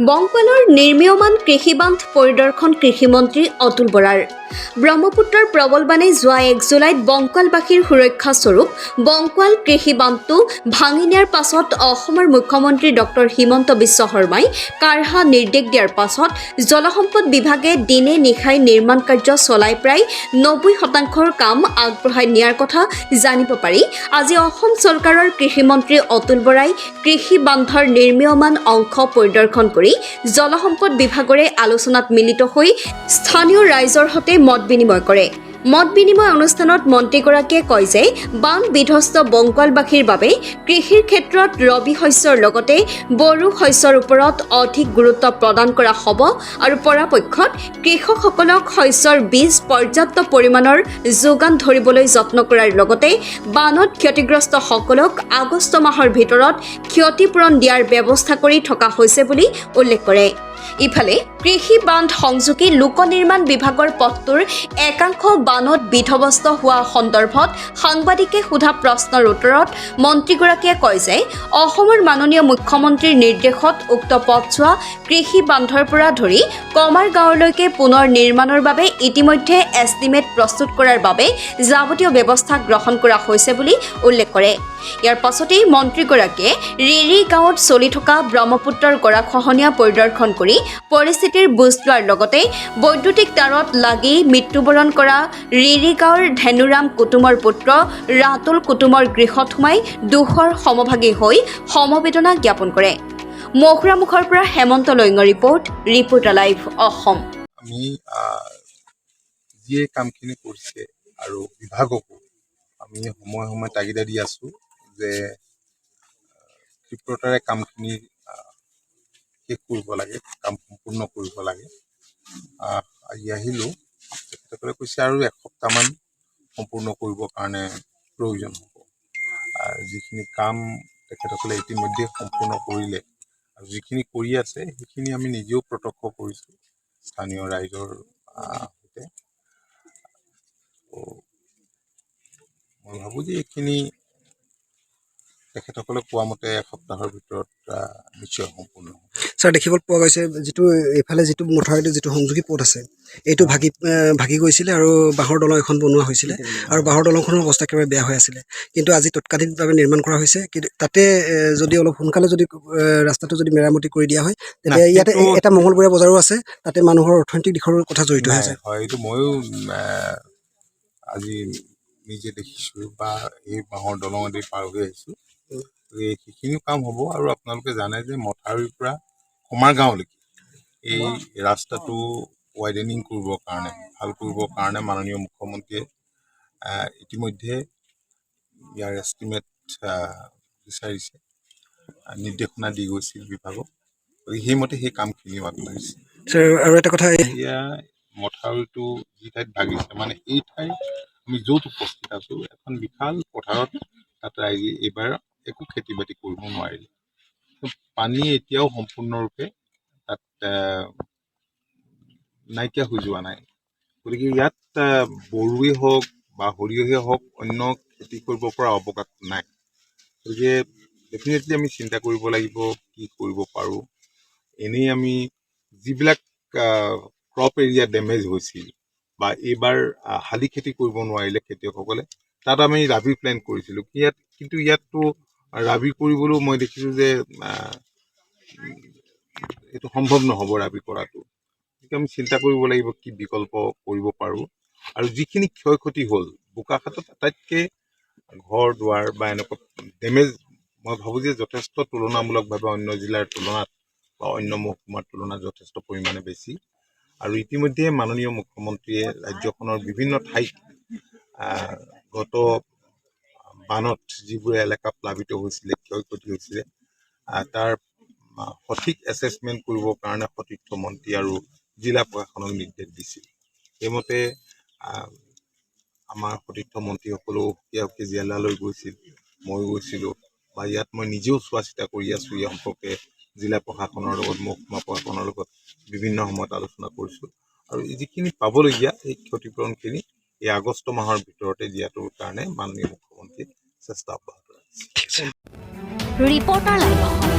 বংকলৰ নিৰ্মীয়মান কৃষিবান্ধ পৰিদৰ্শন কৃষিমন্ত্ৰী অতুল বৰাৰ। ব্ৰহ্মপুত্ৰৰ প্ৰবলবানে যোৱা 1 জুলাইত বংকলবাসীৰ সুৰক্ষা স্বৰূপ বংকল কৃষিবান্ধটো ভাঙি নিয়াৰ পাছত অসমৰ মুখ্যমন্ত্ৰী ডক্টৰ হিমন্ত বিশ্ব শৰ্মাই কাঢ়া নিৰ্দেশ দিয়াৰ পাছত জলসম্পদ বিভাগে দিনে নিশাই নিৰ্মাণ কাৰ্য চলাই প্ৰায় 90% কাম আগবঢ়াই নিয়াৰ কথা জানিব পাৰি আজি অসম চৰকাৰৰ কৃষিমন্ত্ৰী অতুল বৰাই কৃষি বান্ধৰ নিৰ্মীয়মান অংশ পৰিদৰ্শন কৰি জলসম্পদ বিভাগৰে আলোচনাত মিলিত হৈ স্থানীয় ৰাইজৰ সৈতে মত বিনিময় কৰে। মত বিনিময় অনুষ্ঠানত মন্ত্ৰীগৰাকীয়ে কয় যে বান বিধ্বস্ত বংকলবাসীৰ বাবে কৃষিৰ ক্ষেত্ৰত ৰবি শস্যৰ লগতে বড়ো শস্যৰ ওপৰত অধিক গুৰুত্ব প্ৰদান কৰা হ'ব আৰু পৰাপক্ষত কৃষকসকলক শস্যৰ বীজ পৰ্যাপ্ত পৰিমাণৰ যোগান ধৰিবলৈ যত্ন কৰাৰ লগতে বানত ক্ষতিগ্ৰস্তসকলক আগষ্ট মাহৰ ভিতৰত ক্ষতিপূৰণ দিয়াৰ ব্যৱস্থা কৰি থকা হৈছে বুলি উল্লেখ কৰে। ইফালে কৃষি বান্ধ সংযোগী লোক নিৰ্মাণ বিভাগৰ পথটোৰ একাংশ বানত বিধ্বস্ত হোৱা সন্দৰ্ভত সাংবাদিকে সোধা প্ৰশ্নৰ উত্তৰত মন্ত্ৰীগৰাকীয়ে কয় যে অসমৰ মাননীয় মুখ্যমন্ত্ৰীৰ নিৰ্দেশত উক্ত পথছোৱা কৃষি বান্ধৰ পৰা ধৰি কমাৰ গাঁৱলৈকে পুনৰ নিৰ্মাণৰ বাবে ইতিমধ্যে এষ্টিমেট প্ৰস্তুত কৰাৰ বাবে যাৱতীয় ব্যৱস্থা গ্ৰহণ কৰা হৈছে বুলি উল্লেখ কৰে। ইয়াৰ পাছতেই মন্ত্ৰীগৰাকীয়ে ৰিৰি গাঁৱত চলি থকা ব্ৰহ্মপুত্ৰৰ গৰাখহনীয়া পৰিদৰ্শন কৰি পৰিস্থিতিৰ বুজ লোৱাৰ লগতে বৈদ্যুতিক তাঁৰত লাগি মৃত্যুবৰণ কৰা ৰিৰি গাঁৱৰ ধেনুৰাম কুটুমৰ পুত্ৰ ৰাতুল কুটুমৰ গৃহত সোমাই দুখৰ সমভাগী হৈ সমবেদনা জ্ঞাপন কৰে। মহুৰামুখৰ পৰা হেমন্ত লইঙৰ ৰিপৰ্টাৰ লাইভ অসম। আমি যিয়ে কামখিনি কৰিছে আৰু বিভাগকো আমি সময়ে সময়ে তাগিদা দি আছো যে ক্ষিপ্ৰতাৰে কামখিনি শেষ কৰিব লাগে, কাম সম্পূৰ্ণ কৰিব লাগে। আজি আহিলোঁ, তেখেতসকলে কৈছে আৰু এসপ্তাহমান সম্পূৰ্ণ কৰিবৰ কাৰণে প্ৰয়োজন হ'ব। যিখিনি কাম তেখেতসকলে ইতিমধ্যে সম্পূৰ্ণ কৰিলে আৰু যিখিনি কৰি আছে সেইখিনি আমি নিজেও প্ৰত্যক্ষ কৰিছোঁ স্থানীয় ৰাইজৰ সৈতে। মই ভাবোঁ যে এইখিনি তেখেতসকলে কোৱা মতে এসপ্তাহৰ ভিতৰত নিশ্চয় সম্পূৰ্ণ হ'ব। ছাৰ, দেখিবলৈ পোৱা গৈছে যিটো এইফালে যিটো মথাউৰিটো যিটো সংযোগী পথ আছে এইটো ভাগি গৈছিলে আৰু বাঁহৰ দলং এখন বনোৱা হৈছিলে আৰু বাঁহৰ দলংখনৰ অৱস্থা একেবাৰে বেয়া হৈ আছিলে, কিন্তু আজি তৎকালীনভাৱে নিৰ্মাণ কৰা হৈছে। কিন্তু তাতে যদি অলপ সোনকালে যদি ৰাস্তাটো যদি মেৰামতি কৰি দিয়া হয় তেতিয়া ইয়াতে এটা মঙলবৰীয়া বজাৰো আছে, তাতে মানুহৰ অৰ্থনৈতিক দিশৰ কথা জড়িত হৈ আছে। হয়, এইটো ময়ো আজি নিজে দেখিছোঁ বা এই বাঁহৰ দলং আদি পাৰ হৈ আহিছোঁ। সেইখিনিও কাম হ'ব আৰু আপোনালোকে জানে যে মথাউৰিৰ পৰা কমাৰ গাঁৱলৈকে এই ৰাস্তাটো ৱাইডেনিং কৰিবৰ কাৰণে, ভাল কৰিবৰ কাৰণে মাননীয় মুখ্যমন্ত্ৰীয়ে ইতিমধ্যে ইয়াৰ এষ্টিমেট বিচাৰিছে, নিৰ্দেশনা দি গৈছিল বিভাগক। সেইমতে সেই কামখিনিও আগবাঢ়িছে। আৰু এটা কথা, এতিয়া মথাউৰিটো যি ঠাইত ভাগিছে মানে এই ঠাইত আমি য'ত উপস্থিত আছোঁ এখন বিশাল পথাৰত তাত ৰাইজে এইবাৰ একো খেতি বাতি কৰিব নোৱাৰিলে। পানী এতিয়াও সম্পূৰ্ণৰূপে তাত নাইকিয়া হৈ যোৱা নাই। গতিকে ইয়াত বড়োৱেই হওক বা সৰিয়হেই হওক অন্য খেতি কৰিব পৰা অৱকাশ নাই। গতিকে ডেফিনেটলি আমি চিন্তা কৰিব লাগিব কি কৰিব পাৰোঁ। এনেই আমি যিবিলাক ক্ৰপ এৰিয়া ডেমেজ হৈছিল বা এইবাৰ শালি খেতি কৰিব নোৱাৰিলে খেতিয়কসকলে, তাত আমি ৰাবি প্লেন কৰিছিলোঁ। কিন্তু ইয়াততো ৰাবি কৰিবলৈও মই দেখিছোঁ যে এইটো সম্ভৱ নহ'ব ৰাবি কৰাটো। গতিকে আমি চিন্তা কৰিব লাগিব কি বিকল্প কৰিব পাৰোঁ। আৰু যিখিনি ক্ষয় ক্ষতি হ'ল বোকাখাতত আটাইতকৈ ঘৰ দুৱাৰ বা এনেকুৱা ডেমেজ মই ভাবোঁ যে যথেষ্ট তুলনামূলকভাৱে অন্য জিলাৰ তুলনাত বা অন্য মহকুমাৰ তুলনাত যথেষ্ট পৰিমাণে বেছি। আৰু ইতিমধ্যে মাননীয় মুখ্যমন্ত্ৰীয়ে ৰাজ্যখনৰ বিভিন্ন ঠাইত গত বানত যিবোৰ এলেকা প্লাবিত হৈছিলে, ক্ষয় ক্ষতি হৈছিলে, তাৰ সঠিক এছেছমেণ্ট কৰিবৰ কাৰণে সতীৰ্থ মন্ত্ৰী আৰু জিলা প্ৰশাসনক নিৰ্দেশ দিছিল। সেইমতে আমাৰ সতীৰ্থ মন্ত্ৰীসকলেও সুকীয়া জিলালৈ গৈছিল, ময়ো গৈছিলোঁ বা ইয়াত মই নিজেও চোৱা চিতা কৰি আছোঁ। এই সম্পৰ্কে জিলা প্ৰশাসনৰ লগত, মহকুমা প্ৰশাসনৰ লগত বিভিন্ন সময়ত আলোচনা কৰিছোঁ আৰু যিখিনি পাবলগীয়া এই ক্ষতিপূৰণখিনি এই আগষ্ট মাহৰ ভিতৰতে দিয়াটোৰ কাৰণে মাননীয় মুখ্যমন্ত্ৰীয়ে চেষ্টা অব্যাহত ৰাখিছে। Reporter live Assam.